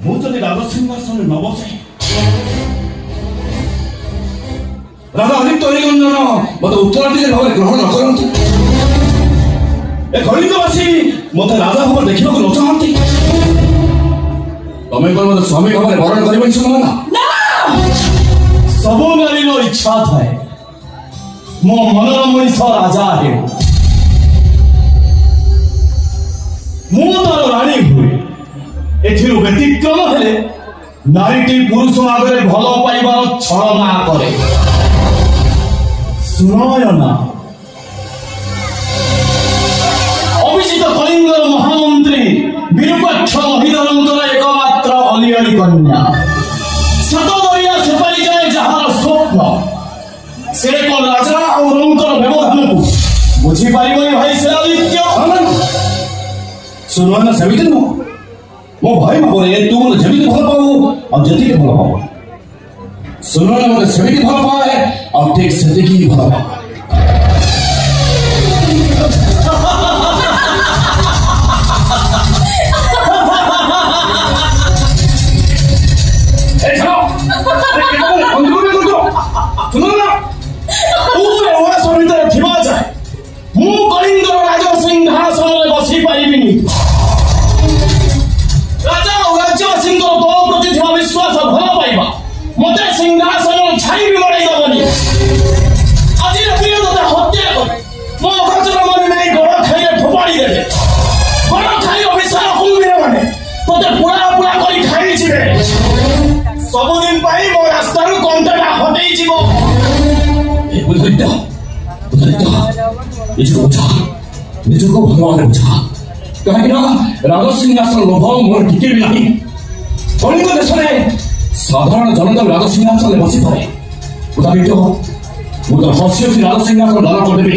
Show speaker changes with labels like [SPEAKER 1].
[SPEAKER 1] ମୁଁ ଯଦି ରାଜ ସିଂହାସନରେ ନ ବସେ ରାଜା ଆଦିତ୍ୟ ହରିରଞ୍ଜନ ମତେ ଉତ୍ତରାଧିକାରୀ ଭାବରେ ଗ୍ରହଣ ନ କରନ୍ତି, ଏ କଳିଙ୍ଗବାସୀ ମତେ ରାଜା ଭାବରେ ଦେଖିବାକୁ ନ ଚାହାନ୍ତି, ତମେ କଣ ମତେ ସ୍ୱାମୀ ଭାବରେ ବରଣ କରିବନି ସୁମନା?
[SPEAKER 2] ସବୁ ନାରୀର ଇଚ୍ଛା ଥାଏ ମୋ ମନର ମଣିଷ ରାଜା ହେଉ, ମୁଁ ତାର ରାଣୀ ହୁଏ। ଏଥିରୁ ବ୍ୟତିକ୍ରମ ହେଲେ ନାରୀଟି ପୁରୁଷ ଆଗରେ ଭଲ ପାଇବାର ଛଳନା କରେ। ସୁନୟନା ଅଭିଜିତ କଳିଙ୍ଗର ମହାମନ୍ତ୍ରୀ ବିରୁପାକ୍ଷ ମହିଧରଙ୍କର ଏକମାତ୍ର ଅଲିଅଳି କନ୍ୟା, ସାତଦରିଆ ସେପାରି ଯାଏ ଯାହାର ସ୍ୱପ୍ନ, ସେ ଏକ ରାଜା ଆଉ ରଙ୍କର ବ୍ୟବଧାନକୁ ବୁଝିପାରିବନି ଭାଇ ସେ ଆଦିତ୍ୟ।
[SPEAKER 1] ସୁନୟନା ସେମିତି ନୁହଁ, ମୋ ଭାଇ ଭାବରେ ତୁ ମତେ ଯେମିତି ଭଲ ପାଉ ଆଉ ଯେତିକି ଭଲ ପାଉ, ସୁନୟନା ମତେ ସେମିତି ଭଲ ପାଏ ଆଉ ଠିକ ସେତିକି ଭଲ ପାଏ।
[SPEAKER 2] ଥିବା ଯାଏ ମୁଁ କଳିଙ୍ଗର ରାଜ ସିଂହାସନରେ ବସି ପାରିବିନି। ରାଜା ଓ ରାଜ୍ୟବାସୀଙ୍କର ତୋ ପ୍ରତି ଥିବା ବିଶ୍ୱାସ ଭଲ ପାଇବା ମତେ ସିଂହାସନର ଛାଇ ବି ମଡ଼େଇ ଦେବନି। ଆଜି ରାତିରେ ତୋତେ ହତ୍ୟା କରି ମୋ ଅଗଚରମାନେ ନେଇ ଗଡ଼ ଖାଇରେ ଫୋପାଡ଼ି ଦେବେ। ଗଡ଼ ଖାଇ ଅଭିଶାପ କୁମ୍ଭୀର ମାନେ ତୋତେ ପୁରା ପୁରା କରି ଖାଇଯିବେ। ସବୁଦିନ ପାଇଁ ମୋ ରାସ୍ତାରୁ କଣ୍ଟାଟା ହଟେଇ ଯିବ।
[SPEAKER 1] ନିଜକୁ ଭଲ ଭାବରେ ବୁଝା, କାହିଁକି ନା ରାଜ ସିଂହାସନ ଲୋଭ ମୋର ଟିକେ ବି ନାହିଁ। କଳିଙ୍ଗ ଦେଶରେ ସାଧାରଣ ଜନତା ରାଜ ସିଂହାସନରେ ବସିପାରେ, ମୁଁ ତ ହସି ହସି ରାଜ ସିଂହାସନ ଦାନ କରିଦେବି।